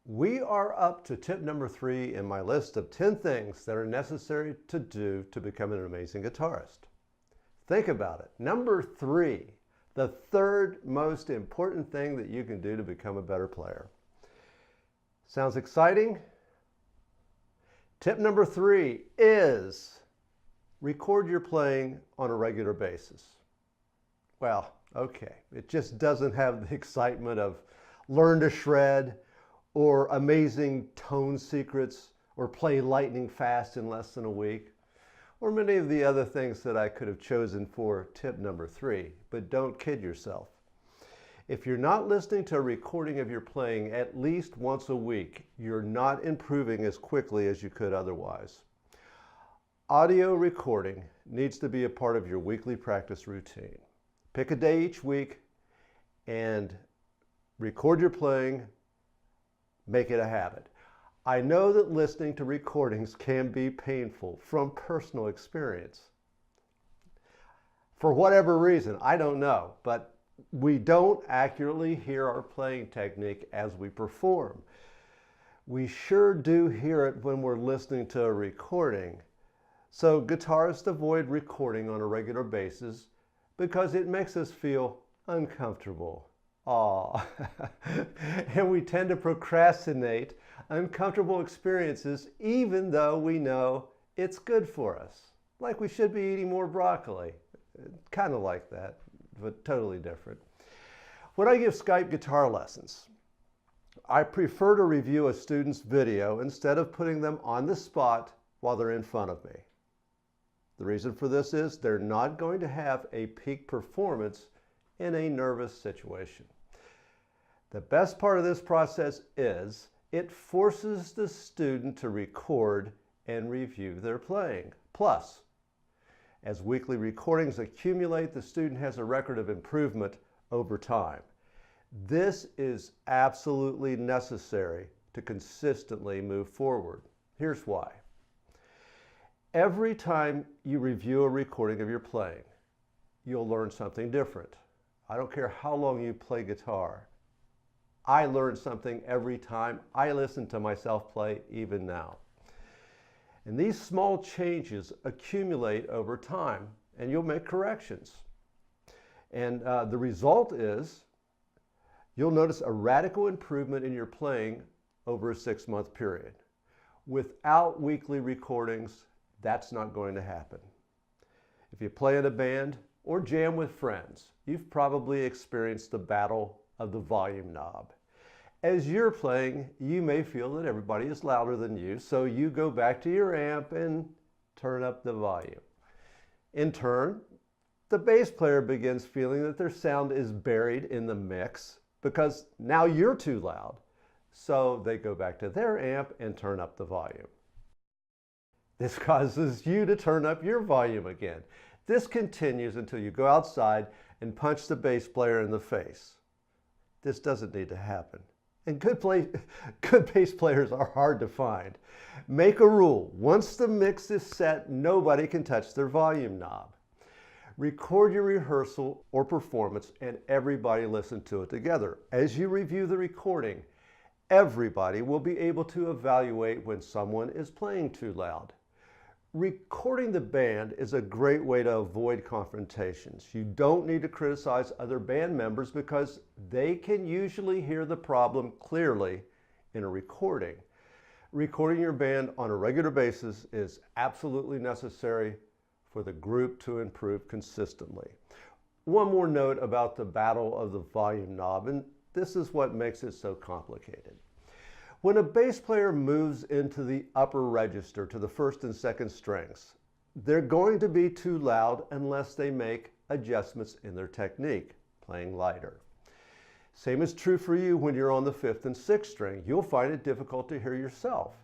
We are up to tip number 3 in my list of 10 things that are necessary to do to become an amazing guitarist. Think about it. Number 3, the third most important thing that you can do to become a better player. Sounds exciting? Tip number 3 is record your playing on a regular basis. Well, okay, it just doesn't have the excitement of learn to shred or amazing tone secrets or play lightning fast in less than a week, or many of the other things that I could have chosen for tip number 3, but don't kid yourself. If you're not listening to a recording of your playing at least once a week, you're not improving as quickly as you could otherwise. Audio recording needs to be a part of your weekly practice routine. Pick a day each week and record your playing. Make it a habit. I know that listening to recordings can be painful from personal experience. For whatever reason, I don't know, but we don't accurately hear our playing technique as we perform. We sure do hear it when we're listening to a recording. So guitarists avoid recording on a regular basis because it makes us feel uncomfortable. And we tend to procrastinate uncomfortable experiences even though we know it's good for us. Like we should be eating more broccoli. Kind of like that, but totally different. When I give Skype guitar lessons, I prefer to review a student's video instead of putting them on the spot while they're in front of me. The reason for this is they're not going to have a peak performance in a nervous situation. The best part of this process is it forces the student to record and review their playing. Plus, as weekly recordings accumulate, the student has a record of improvement over time. This is absolutely necessary to consistently move forward. Here's why. Every time you review a recording of your playing, you'll learn something different. I don't care how long you play guitar. I learn something every time I listen to myself play, even now. And these small changes accumulate over time, and you'll make corrections. And the result is you'll notice a radical improvement in your playing over a 6-month period. Without weekly recordings, that's not going to happen. If you play in a band or jam with friends, you've probably experienced the battle of the volume knob. As you're playing, you may feel that everybody is louder than you, so you go back to your amp and turn up the volume. In turn, the bass player begins feeling that their sound is buried in the mix because now you're too loud. So they go back to their amp and turn up the volume. This causes you to turn up your volume again. This continues until you go outside and punch the bass player in the face. This doesn't need to happen. And good bass players are hard to find. Make a rule. Once the mix is set, nobody can touch their volume knob. Record your rehearsal or performance and everybody listen to it together. As you review the recording, everybody will be able to evaluate when someone is playing too loud. Recording the band is a great way to avoid confrontations. You don't need to criticize other band members because they can usually hear the problem clearly in a recording. Recording your band on a regular basis is absolutely necessary for the group to improve consistently. One more note about the battle of the volume knob, and this is what makes it so complicated. When a bass player moves into the upper register to the first and second strings, they're going to be too loud unless they make adjustments in their technique, playing lighter. Same is true for you when you're on the 5th and 6th string. You'll find it difficult to hear yourself.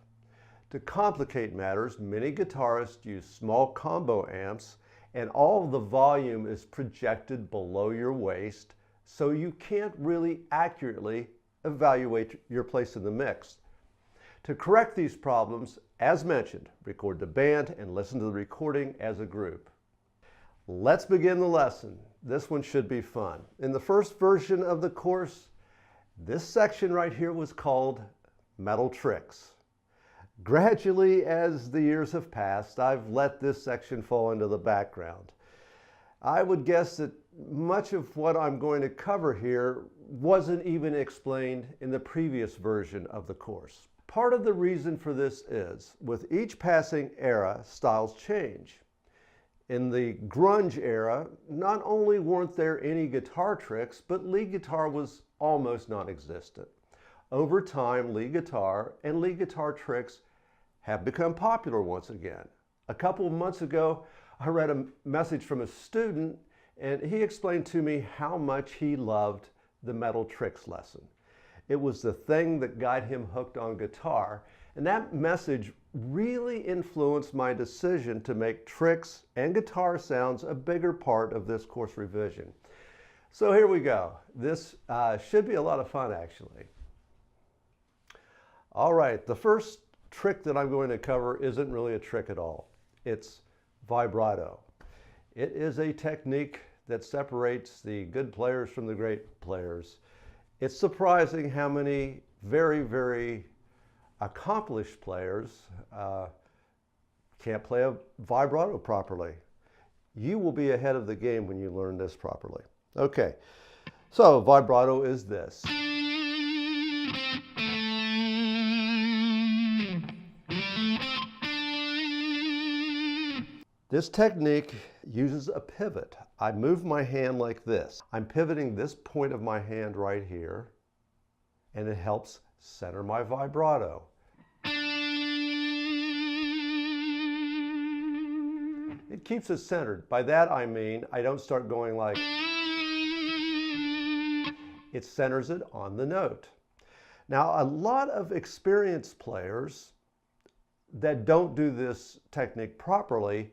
To complicate matters, many guitarists use small combo amps and all of the volume is projected below your waist, so you can't really accurately evaluate your place in the mix. To correct these problems, as mentioned, record the band and listen to the recording as a group. Let's begin the lesson. This one should be fun. In the first version of the course, this section right here was called metal tricks. Gradually, as the years have passed, I've let this section fall into the background. I would guess that much of what I'm going to cover here wasn't even explained in the previous version of the course. Part of the reason for this is, with each passing era, styles change. In the grunge era, not only weren't there any guitar tricks, but lead guitar was almost non-existent. Over time, lead guitar and lead guitar tricks have become popular once again. A couple of months ago, I read a message from a student, and he explained to me how much he loved the metal tricks lesson. It was the thing that got him hooked on guitar, and that message really influenced my decision to make tricks and guitar sounds a bigger part of this course revision. So here we go. This should be a lot of fun, actually. All right, the first trick that I'm going to cover isn't really a trick at all. It's vibrato. It is a technique that separates the good players from the great players. It's surprising how many very, very accomplished players can't play a vibrato properly. You will be ahead of the game when you learn this properly. Okay, so vibrato is this. This technique uses a pivot. I move my hand like this. I'm pivoting this point of my hand right here, and it helps center my vibrato. It keeps it centered. By that I mean I don't start going like, it centers it on the note. Now, a lot of experienced players that don't do this technique properly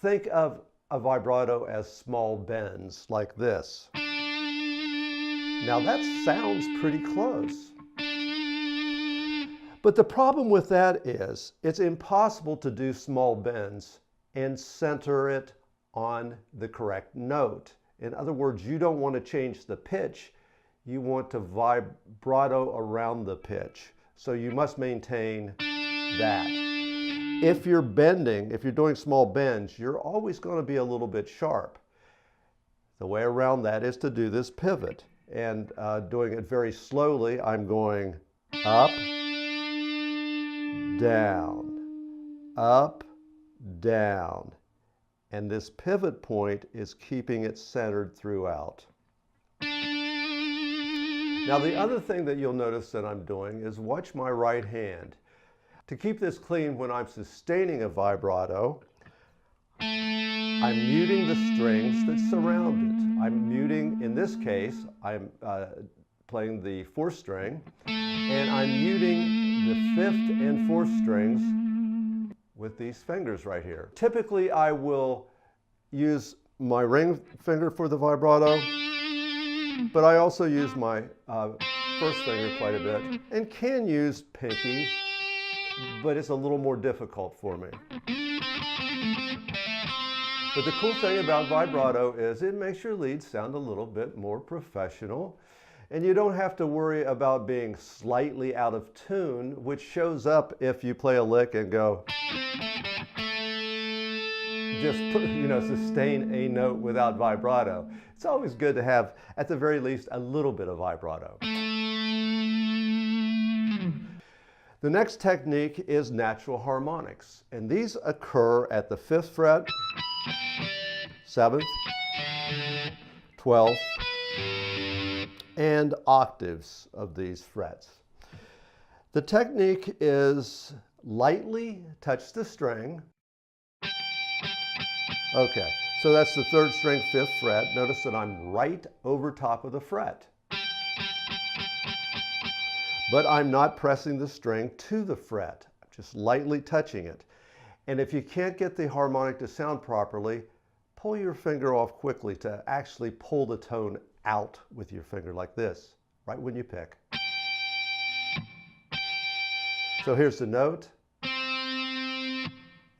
think of a vibrato as small bends like this. Now that sounds pretty close. But the problem with that is it's impossible to do small bends and center it on the correct note. In other words, you don't want to change the pitch. You want to vibrato around the pitch. So you must maintain that. If you're bending, if you're doing small bends, you're always going to be a little bit sharp. The way around that is to do this pivot. And doing it very slowly, I'm going up, down, up, down. And this pivot point is keeping it centered throughout. Now the other thing that you'll notice that I'm doing is watch my right hand. To keep this clean when I'm sustaining a vibrato, I'm muting the strings that surround it. I'm muting, in this case, I'm playing the 4th string, and I'm muting the 5th and 4th strings with these fingers right here. Typically, I will use my ring finger for the vibrato, but I also use my 1st finger quite a bit, and can use pinky, but it's a little more difficult for me. But the cool thing about vibrato is it makes your leads sound a little bit more professional, and you don't have to worry about being slightly out of tune, which shows up if you play a lick and go, just sustain a note without vibrato. It's always good to have, at the very least, a little bit of vibrato. The next technique is natural harmonics, and these occur at the 5th fret, 7th, 12th, and octaves of these frets. The technique is lightly touch the string. Okay, so that's the 3rd string, 5th fret. Notice that I'm right over top of the fret. But I'm not pressing the string to the fret. I'm just lightly touching it. And if you can't get the harmonic to sound properly, pull your finger off quickly to actually pull the tone out with your finger like this, right when you pick. So here's the note,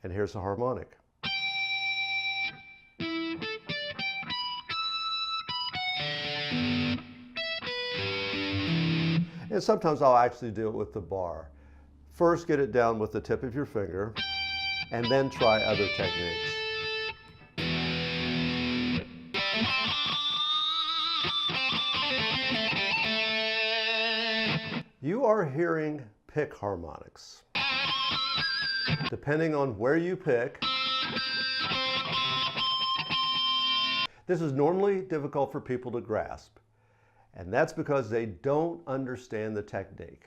and here's the harmonic. And sometimes I'll actually do it with the bar. First, get it down with the tip of your finger, and then try other techniques. You are hearing pick harmonics. Depending on where you pick, this is normally difficult for people to grasp, and that's because they don't understand the technique.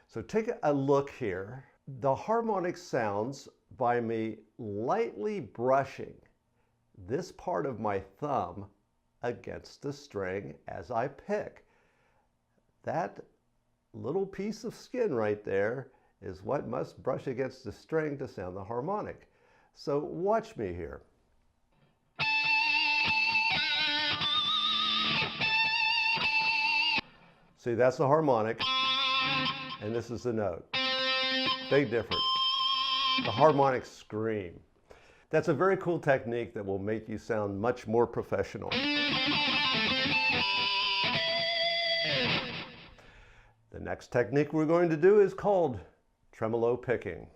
So take a look here. The harmonic sounds by me lightly brushing this part of my thumb against the string as I pick. That little piece of skin right there is what must brush against the string to sound the harmonic. So watch me here. See, that's the harmonic, and this is the note. Big difference. The harmonics scream. That's a very cool technique that will make you sound much more professional. The next technique we're going to do is called tremolo picking.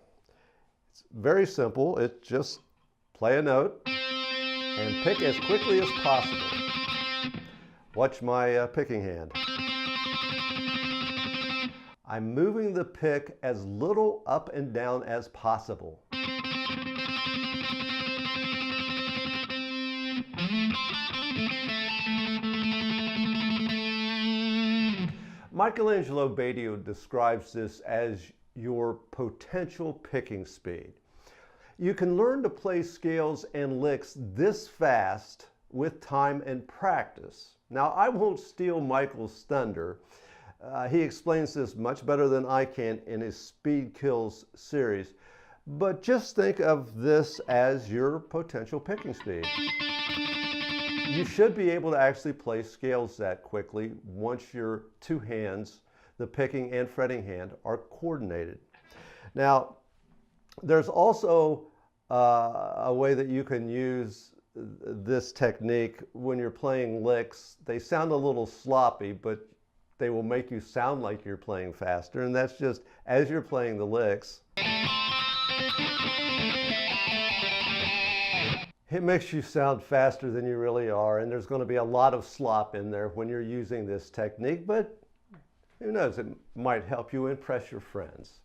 It's very simple. It's just play a note and pick as quickly as possible. Watch my picking hand. I'm moving the pick as little up and down as possible. Michelangelo Badio describes this as your potential picking speed. You can learn to play scales and licks this fast with time and practice. Now, I won't steal Michael's thunder. He explains this much better than I can in his Speed Kills series. But just think of this as your potential picking speed. You should be able to actually play scales that quickly once your two hands, the picking and fretting hand, are coordinated. Now, there's also a way that you can use this technique when you're playing licks. They sound a little sloppy, but they will make you sound like you're playing faster, and that's just as you're playing the licks. It makes you sound faster than you really are, and there's going to be a lot of slop in there when you're using this technique, but who knows, it might help you impress your friends.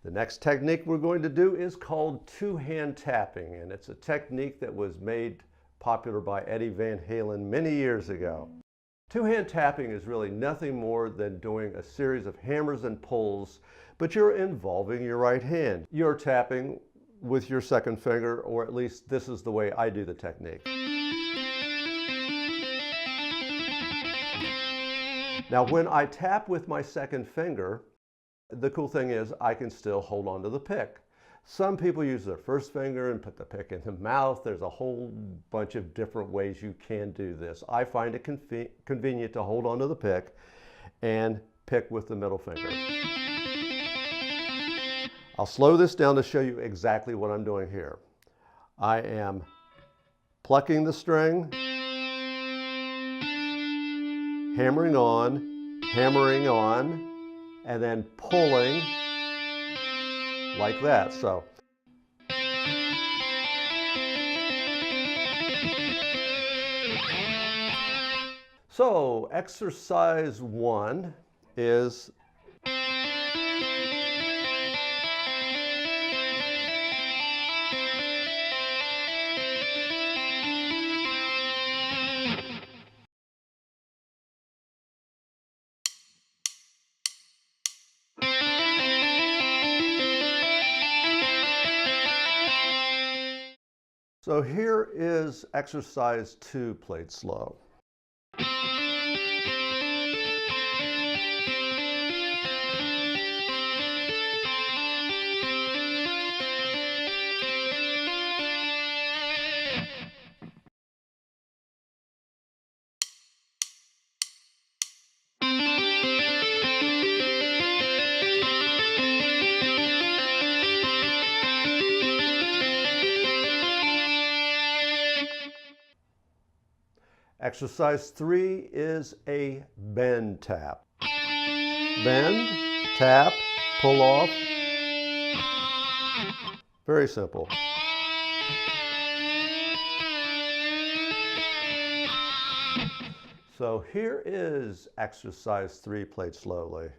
The next technique we're going to do is called two-hand tapping, and it's a technique that was made popular by Eddie Van Halen many years ago. Two-hand tapping is really nothing more than doing a series of hammers and pulls, but you're involving your right hand. You're tapping with your second finger, or at least this is the way I do the technique. Now, when I tap with my second finger, the cool thing is I can still hold on to the pick. Some people use their first finger and put the pick in the mouth. There's a whole bunch of different ways you can do this. I find it convenient to hold on to the pick and pick with the middle finger. I'll slow this down to show you exactly what I'm doing here. I am plucking the string, hammering on, and then pulling like that. So exercise 1 is So here is exercise 2 played slow. Exercise 3 is a bend tap. bend, tap, pull off. Very simple. So here is exercise 3 played slowly.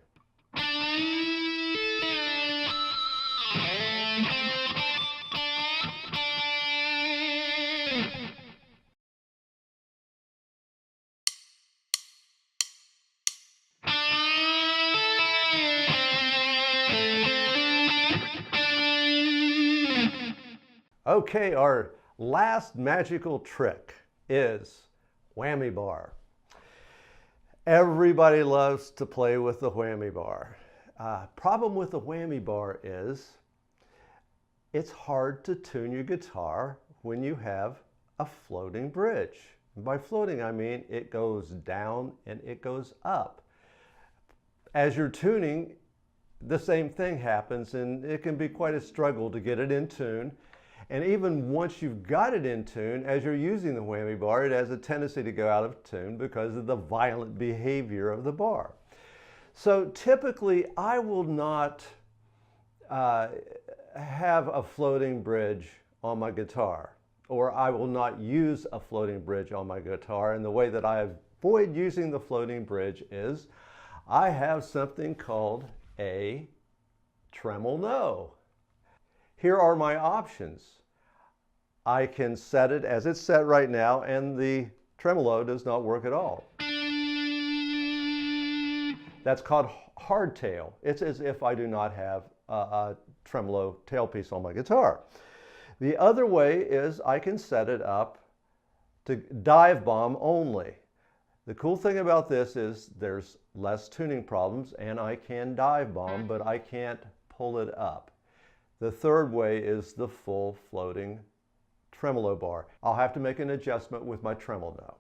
Okay, our last magical trick is whammy bar. Everybody loves to play with the whammy bar. Problem with the whammy bar is it's hard to tune your guitar when you have a floating bridge. And by floating, I mean it goes down and it goes up. As you're tuning, the same thing happens, and it can be quite a struggle to get it in tune. And even once you've got it in tune, as you're using the whammy bar, it has a tendency to go out of tune because of the violent behavior of the bar. So typically, I will not have a floating bridge on my guitar, or I will not use a floating bridge on my guitar. And the way that I avoid using the floating bridge is I have something called a tremolo. Here are my options. I can set it as it's set right now, and the tremolo does not work at all. That's called hardtail. It's as if I do not have a tremolo tailpiece on my guitar. The other way is I can set it up to dive bomb only. The cool thing about this is there's less tuning problems, and I can dive bomb, but I can't pull it up. The third way is the full floating tremolo bar. I'll have to make an adjustment with my tremolo.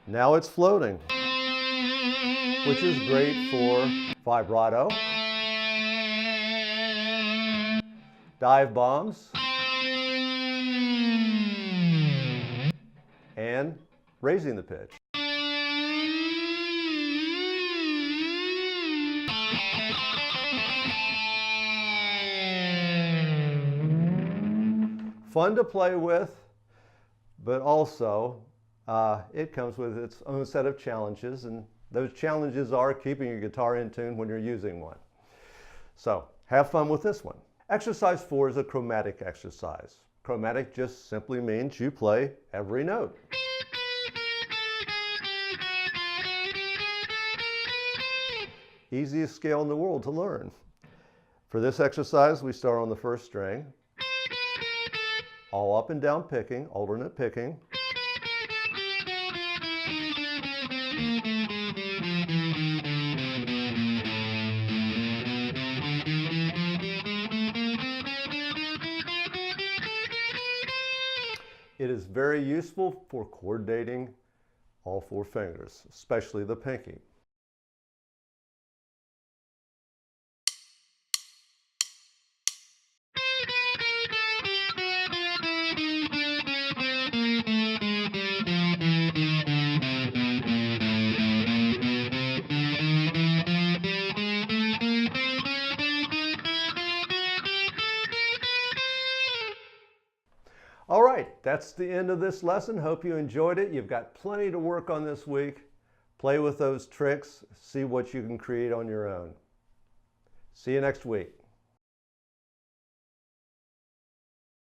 Now it's floating, which is great for vibrato, dive bombs, and raising the pitch. Fun to play with, but also it comes with its own set of challenges, and those challenges are keeping your guitar in tune when you're using one. So have fun with this one. Exercise 4 is a chromatic exercise. Chromatic just simply means you play every note. Easiest scale in the world to learn. For this exercise, we start on the first string, all up and down picking, alternate picking. It is very useful for coordinating all 4 fingers, especially the pinky. All right, that's the end of this lesson. Hope you enjoyed it. You've got plenty to work on this week. Play with those tricks, see what you can create on your own. See you next week.